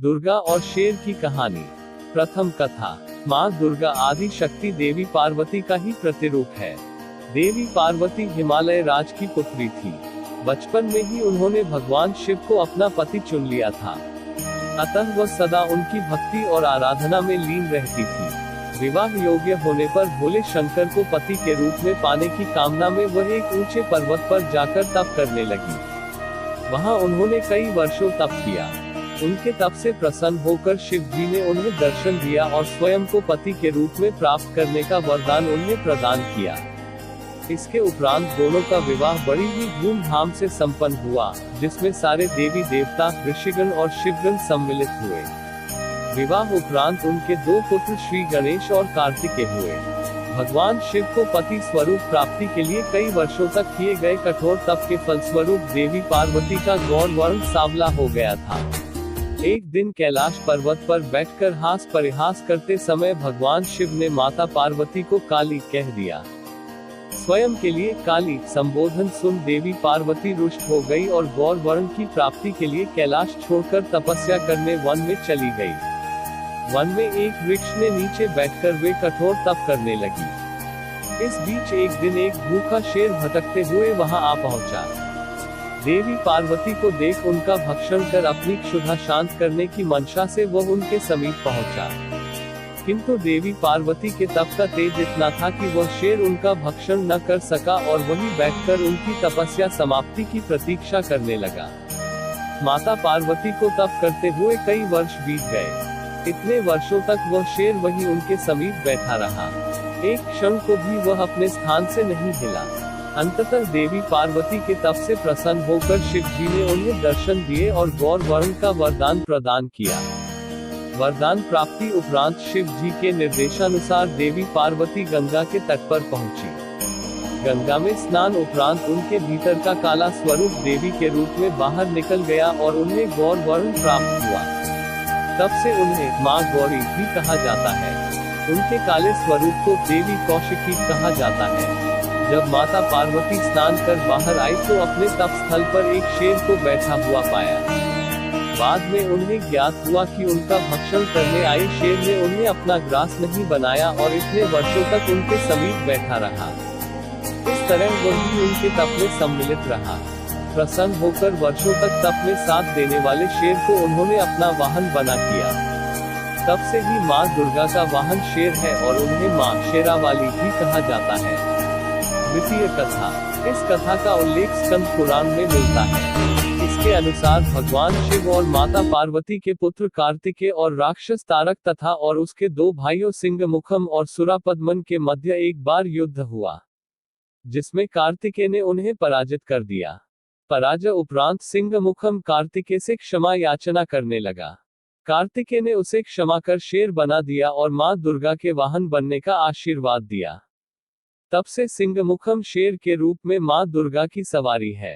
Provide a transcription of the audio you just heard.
दुर्गा और शेर की कहानी। प्रथम कथा। माँ दुर्गा आदि शक्ति देवी पार्वती का ही प्रतिरूप है। देवी पार्वती हिमालय राज की पुत्री थी। बचपन में ही उन्होंने भगवान शिव को अपना पति चुन लिया था, अतः वह सदा उनकी भक्ति और आराधना में लीन रहती थी। विवाह योग्य होने पर भोले शंकर को पति के रूप में पाने की कामना में वह एक ऊंचे पर्वत पर जाकर तप करने लगी। वहां उन्होंने कई वर्षों तप किया। उनके तप से प्रसन्न होकर शिव जी ने उन्हें दर्शन दिया और स्वयं को पति के रूप में प्राप्त करने का वरदान उन्हें प्रदान किया। इसके उपरांत दोनों का विवाह बड़ी ही धूमधाम से संपन्न हुआ, जिसमें सारे देवी देवता, ऋषिगण और शिवगण सम्मिलित हुए। विवाह उपरांत उनके दो पुत्र श्री गणेश और कार्तिकेय हुए। भगवान शिव को पति स्वरूप प्राप्ति के लिए कई वर्षों तक किए गए कठोर तप के फलस्वरूप देवी पार्वती का गौर वर्ण सांवला हो गया था। एक दिन कैलाश पर्वत पर बैठकर हास परिहास करते समय भगवान शिव ने माता पार्वती को काली कह दिया। स्वयं के लिए काली संबोधन सुन देवी पार्वती रुष्ट हो गई और गौर वर्ण की प्राप्ति के लिए कैलाश छोड़कर तपस्या करने वन में चली गई। वन में एक वृक्ष ने नीचे बैठकर वे कठोर तप करने लगी। इस बीच एक दिन एक भूखा शेर भटकते हुए वहां आ पहुंचा। देवी पार्वती को देख उनका भक्षण कर अपनी क्षुधा शांत करने की मंशा से वह उनके समीप पहुंचा, किंतु देवी पार्वती के तप का तेज इतना था कि वह शेर उनका भक्षण न कर सका और वहीं बैठकर उनकी तपस्या समाप्ति की प्रतीक्षा करने लगा। माता पार्वती को तप करते हुए कई वर्ष बीत गए। इतने वर्षों तक वह शेर वहीं उनके समीप बैठा रहा। एक क्षण को भी वह अपने स्थान से नहीं हिला। अंततः देवी पार्वती के तप से प्रसन्न होकर शिव जी ने उन्हें दर्शन दिए और गौर वर्ण का वरदान प्रदान किया। वरदान प्राप्ति उपरांत शिव जी के निर्देशानुसार देवी पार्वती गंगा के तट पर पहुंची। गंगा में स्नान उपरांत उनके भीतर का काला स्वरूप देवी के रूप में बाहर निकल गया और उन्हें गौर वर्ण प्राप्त हुआ। तब से उन्हें माँ गौरी भी कहा जाता है। उनके काले स्वरूप को देवी कौशिकी कहा जाता है। जब माता पार्वती स्नान कर बाहर आई तो अपने तप स्थल पर एक शेर को बैठा हुआ पाया। बाद में उन्हें ज्ञात हुआ कि उनका भक्षण करने आए शेर ने उन्हें अपना ग्रास नहीं बनाया और इतने वर्षों तक उनके समीप बैठा रहा। इस तरह वह भी उनके तप में सम्मिलित रहा। प्रसन्न होकर वर्षों तक तप में साथ देने वाले शेर को उन्होंने अपना वाहन बना किया। तब से ही माँ दुर्गा का वाहन शेर है और उन्हें माँ शेरावाली भी कहा जाता है। द्वितीय कथा। इस कथा का उल्लेख स्कंद पुराण में मिलता है। इसके अनुसार भगवान शिव और माता पार्वती के पुत्र कार्तिकेय और राक्षस तारक तथा और उसके दो भाइयों सिंहमुखम और सुरापद्मन के मध्य एक बार युद्ध हुआ, जिसमें कार्तिकेय ने उन्हें पराजित कर दिया। पराजय उपरांत सिंहमुखम कार्तिकेय से क्षमा याचना करने लगा। कार्तिकेय ने उसे क्षमा कर शेर बना दिया और माँ दुर्गा के वाहन बनने का आशीर्वाद दिया। तब से सिंहमुखम शेर के रूप में माँ दुर्गा की सवारी है।